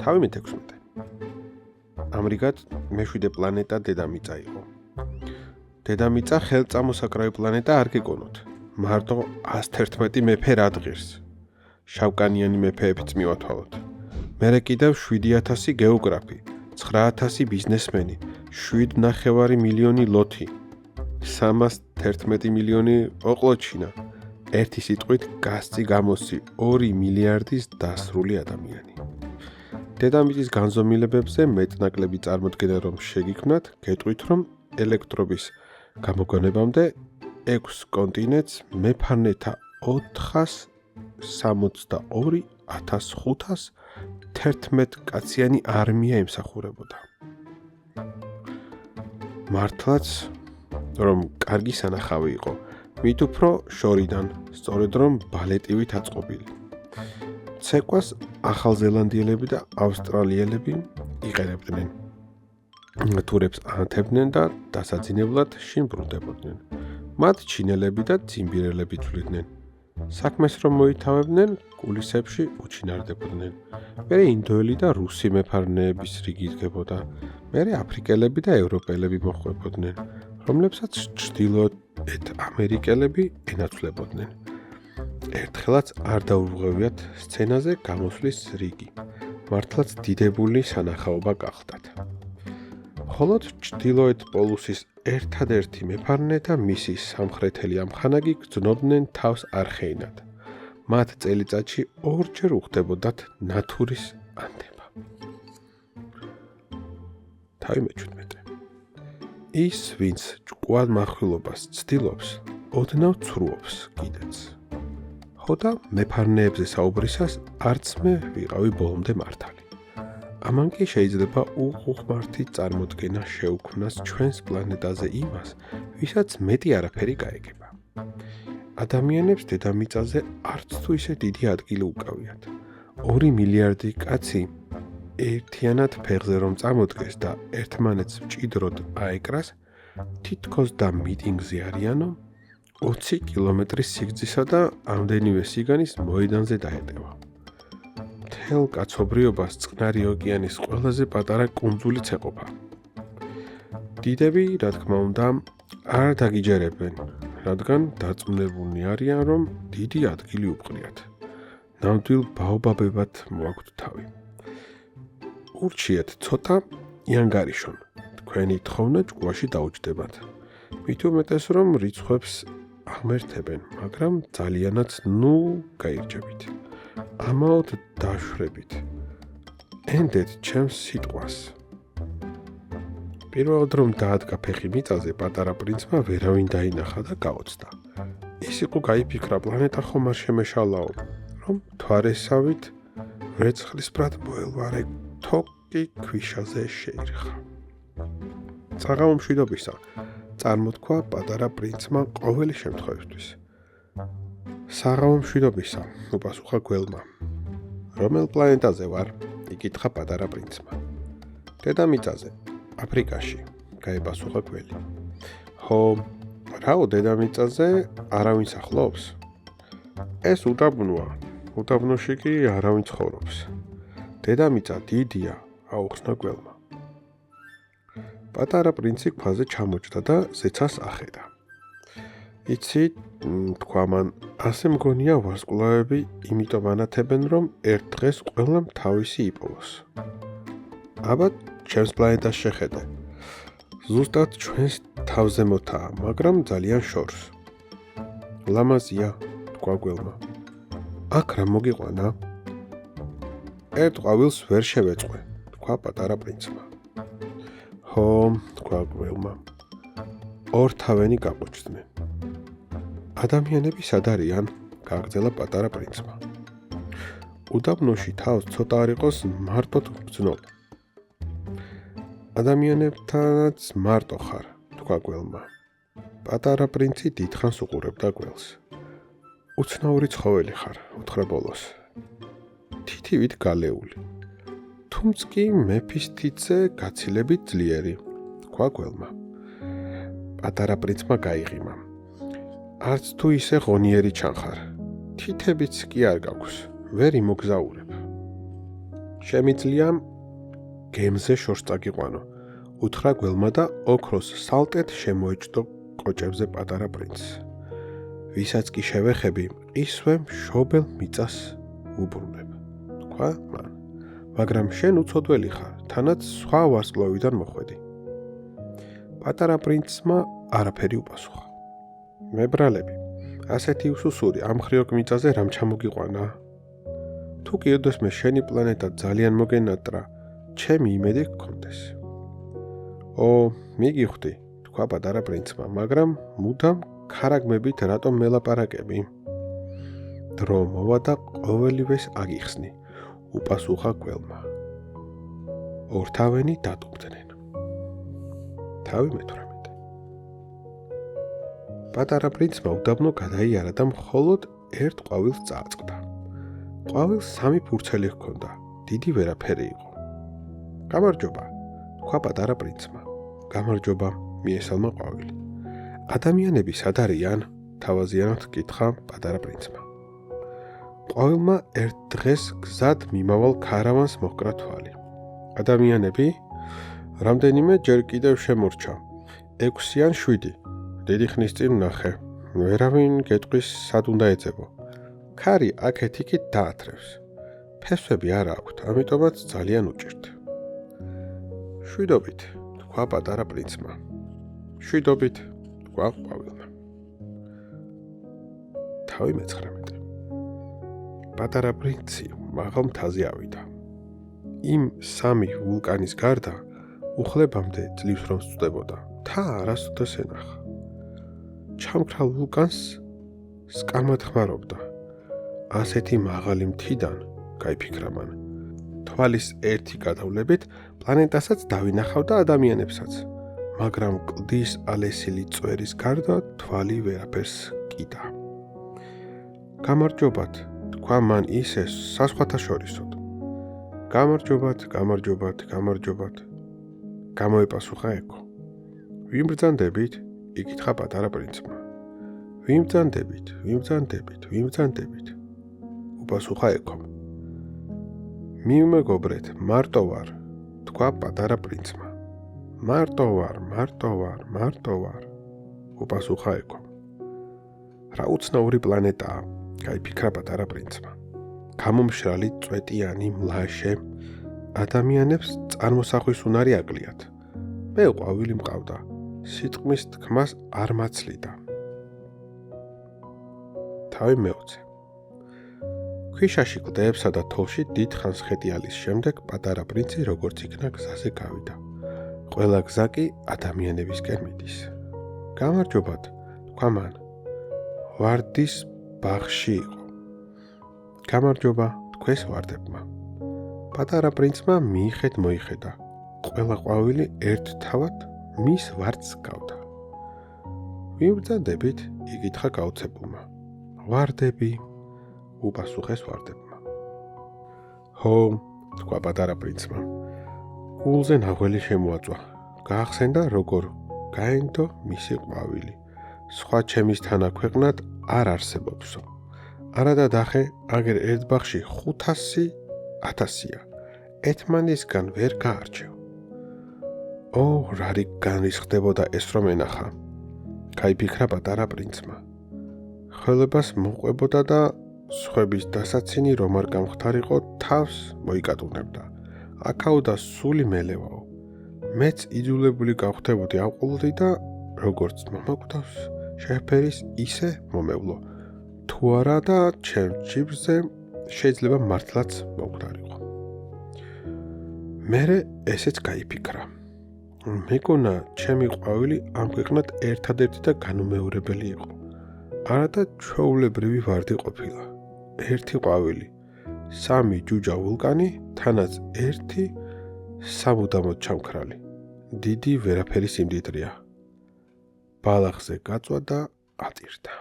თავი მე-16. ამრიგად, მე-7 პლანეტა დედამიწა იყო. დედამიწა ხელწამოსაკრავი პლანეტა არ გეკონოთ. მარტო 111 მეფე რად ღირს. შავკანიანი მეფეებიც მივათვალოთ. მერე კიდევ 7000 გეოგრაფი, 9000 ბიზნესმენი, 7.5 მილიონი ლოთი, 311 მილიონი ოყლოჩინა, ერთი სიტყვით გასწი გამოსი 2 მილიარდის დასრული ადამიანი. დედამიწის განზომილებებზე მეტნაკლები წარმოდგენა რომ შეგიქმნათ, გეტყვით რომ ელექტრობის გამოგონებამდე 6 კონტინენტს მეფარნეთა 462,511 კაციანი არმია ემსახურებოდა. მართლაც რომ კარგი სანახავი იყო, მით უფრო შორიდან, სწორედ რომ ბალეტივით აწყობილი. ცეკვას ახალზელანდიელები და ავსტრალიელები იყენებდნენ. თურებს ანათებდნენ და დასაძინებლად შინ ბრუნდებოდნენ. მათ ჩინელები და ძიმბირელები თვლიდნენ. საქმეს რომ მოითავებდნენ, კულისებში უჩინარდებოდნენ. მერე ინდოელი და რუსი მეფარნეების რიგი იდგებოდა. მერე აფრიკელები და ევროპელები მოხვდებოდნენ, რომლებსაც ჩრდილოეთ ამერიკელები ენაცვლებოდნენ. ერთხელაც არ დაურღვევიათ სცენაზე გამოსვლის რიგი. მართლაც დიდებული სანახაობა გახდათ. მხოლოდ ჩრდილოეთ პოლუსის ერთადერთი მეფარნე და მისი სამხრეთელი ამხანაგი გრძნობდნენ თავს არხეინად. მათ წელიწადში 2 ჯერ უხდებოდათ ნათურის ანდება. თავი მე-17. ის, ვინც ჭკუად მახვილობას ცდილობს, ოდნავ ცრუობს კიდეც. ხოდა მეფარნეებზე საუბრისას არც მე ვიყავი ბოლომდე მართალი. ამან კი შეიძლება უხუხმართი წარმოდგენა შეუქმნას ჩვენს პლანეტაზე იმას, ვისაც მეტი არაფერი გაეგება. ადამიანებს დედამიწაზე არც თუ ისე დიდი ადგილი უკავიათ. 2 მილიარდი კაცი ერთიანად ფეხზე რომ წამოდგეს და ერთმანეთს მჭიდროდ აეკრას, თითქოს და მიტინგზე არიანო, 20 კილომეტრის სიგრძისა და ამდენივე სიგანის მოედანზე დაეტევა. მთელ კაცობრიობას წყნარი ოკეანის ყველაზე პატარა კუნძულიც ეყოფა. დიდები, რა თქმა უნდა, არ დაგიჯერებენ, რადგან დარწმუნებულნი არიან, რომ დიდი ადგილი უყრიათ. ნამდვილ ბაობაბებად მოაქვთ თავი. ურჩიეთ ცოტა იანგარიშონ, თქვენი თხოვნა ჭკუაში დაუჯდებათ. მით უმეტეს რომ რიცხვებს აღმერთებენ, მაგრამ ძალიანაც გაირჯებით. ამაოდ დაშვებით. ენდეთ ჩემს სიტყვას. პირველად რომ დაადგა ფეხი მიწაზე, პატარა პრინცმა ვერავინ დაინახა და გაოცდა. ის იყო გაიფიქრა პლანეტა ხომ არ შემეშალაო, რომ თვარესავით ვერცხლისფრად მოელვარე თოკი ქვიშაზე შეირხა. საღამო მშვიდობისა, წარმოთქვა პატარა პრინცმა ყოველი შემთხვევისთვის. საღამო მშვიდობისა, უპასუხა გველმა. რომელ პლანეტაზე ვარ? იკითხა პატარა პრინცმა. დედამიწაზე, აფრიკაში, გაეპასუხა გველი. ხო, რაო დედამიწაზე არავინ სახლობს? ეს უდაბნოა, უდაბნოში კი არავინ ცხოვრობს. დედამიწა დიდია, აუხსნა გველმა. პატარა პრინცი ქვაზე ჩამოჭდა და ზეცას ახედა. იცი, თქვა მან, ასე მგონია ვარსკვლავები იმიტომ ანათებენ, რომ ერთ დღეს ყველამ თავისი იპოვოს. აბა, ჩემს პლანეტას შეხედე. ზუსტად ჩვენს თავზემოთაა, მაგრამ ძალიან შორს. ლამაზია, თქვა გველმა. აქ რა მოგიყვანა? ერთ ყვავილს ვერ შევეწყვე, თქვა პატარა პრინცმა. ხო, თქვა გველმა. ორთავენი გაყუჩდნენ. ადამიანები სად არიან? გააგრძელა პატარა პრინცმა. უდაბნოში თავს ცოტა არ იყოს მარტოდ ვგრძნობ. ადამიანებთანაც მარტო ხარ, თქვა გველმა. პატარა პრინცი დიდხანს უყურებდა გველს. უცნაური ცხოველი ხარ, უთხრა ბოლოს. თითივით გალეული. თუმც კი მეფის თითზე გაცილებით ძლიერი, თქვა გველმა. პატარა პრინცმა გაიღიმა. არც თუ ისე ღონიერი ჩანხარ. თითებიც კი არ გაქვს, ვერ იმოგზაურებ. შემიძლია გემზე შორს წაგიყვანო. უთხრა გველმა და ოქროს სალტეთ შემოეჭდო კოჭებზე პატარა პრინცს. ვისაც კი შევეხები, ისვე მშობელ მიწას უბრუნებ, თქვა მან. მაგრამ შენ უცოდველი ხარ, თანაც სხვა ვარსკვლავიდან მოხვედი. პატარა პრინცმა არაფერი უპასუხა. მებრალები, ასეთი უსუსური ამ ხრიოკ მიწაზე რამ ჩამოგიყვანა? თუ კიდევ შენი პლანეტა ძალიან მოგენატრა, ჩემი იმედი გქონდეს. მიგიხვდი, თქვა პატარა პრინცმა, მაგრამ მუდამ ქარაგმებით რატომ მელაპარაკები? დრო მოვა და ყოველივეს აგიხსნი, უპასუხა გველმა. ორთავენი დატუმდნენ. თავი მე-18. პატარა პრინცმა უდაბნო გადაიარა და მხოლოდ ერთ ყვავილს წააწყდა. ყვავილს 3 ფურცელი ჰქონდა, დიდი ვერაფერი იყო. გამარჯობა, თქვა პატარა პრინცმა. გამარჯობა, მიესალმა ყვავილი. ადამიანები სად არიან? თავაზიანად კითხა პატარა პრინცმა. ყვავილმა ერთ დღეს გზად მიმავალ ქარავანს მოჰკრა თვალი. ადამიანები? რამდენიმე ჯერ კიდევ შემორჩა. 6 ან 7. დიდი ხნის წინ ვნახე. ვერავინ გეტყვის სად უნდა ეძებო. ქარი აქეთ-იქით დაათრევს. ფესვები არ აქვთ, ამიტომაც ძალიან უჭირთ. შვიდობით, თქვა პატარა პრინცმა. შვიდობით, თქვა ყვავილმა. თავი მე-19. პატარა პრინცი მაღალ მთაზე ავიდა. იმ 3 ვულკანის გარდა უხლებამდე ძლივს რომ სწდებოდა, თა არასოდეს ენახა. ჩამქრალ ვულკანს სკამად ხმარობდა. ასეთი მაღალი მთიდან, გაიფიქრა მან, თვალის ერთი გადავლებით პლანეტასაც დავინახავდა ადამიანებსაც, მაგრამ კლდის ალესილი წვერის გარდა თვალი ვერაფერს კიდა. გამარჯობათ, თქვა მან ისე საზღვათა შორისოდ. გამარჯობათ, გამარჯობათ, გამარჯობათ, გამოეპასუხა ეკო. ვიმბრძანდებით? იკითხა პატარა პრინცმა. ვიმბრძანდებით, ვიმბრძანდებით, ვიმბრძანდებით, უპასუხა ეკომ. მივმეგობრეთ, მარტო ვარ, თქვა პატარა პრინცმა. მარტო ვარ, მარტო ვარ, მარტო ვარ, უპასუხა ეკომ. რა უცნაური პლანეტაა, გაიფიქრა პატარა პრინცმა. გამომშრალი წვეტიანი მლაშე, ადამიანებს წარმოსახვის უნარი აკლიათ. მე ყვავილი მყავდა, სიტყმის თქმას არ მაცლიდა. თავი მე-20. ქვიშაში კლდეებსა და თოვში დიდ ხანს ხეტიალის შემდეგ პატარა პრინცი როგორც იქნა გზაზე გავიდა. ყველა გზა კი ადამიანებისკენ მიდის. გამარჯობათ, თქვა მან. ვარდის ბაღში იყო. გამარჯობა, თქვეს ვარდებმა. პატარა პრინცმა მიიხედ მოიხედა. ყველა ყვავილი ერთთავად მის ვარდს გავდა. ვიბრძანდებით? იკითხა გაოცებულმა. ვარდები, უპასუხეს ვარდებმა. ჰო, თქვა პატარა პრინცმა. გულზე ნაღველი შემოაწვა. გაახსენდა როგორ გაენდო მისი ყვავილი. სხვა ჩემის თანაქვეყნად არ არსებობსო. არადა დახე, აგერ ერთ ბაღში 500 1000-ია. ერთმანისგან ვერ გაარჩევ. რა რიგ განრისხდებოდა ეს რომ ენახა. გაიფიქრა პატარა პრინცმა. ხელებას მოყვებოდა და სხვების დასაცინი რომ არ გამختارიყო თავს მოიკატუნებდა. აქაოდა სული მელევაო. მეც იძულებული გავხდებოდი ავყოლოდი და როგორც მომაკვდავს შეფერის ისე მომევლო. თუ არა და ჩემ ჯიბზე შეიძლება მართლაც მომკვდარიყო. მერე ესეც გაიფიქრა. მეგონა ჩემი ყვავილი ამ ქვეყნად ერთადერთი და განუმეორებელი იყო. არადა ჩვეულებრივი ვარდი ყოფილა. ერთი ყვავილი, 3 ჯუჯა ვულკანი, თანაც ერთი სამუდამოდ ჩამქრალი. დიდი ვერაფერი სიმდიდრეა. ბალახზე გაწვა და აწირდა.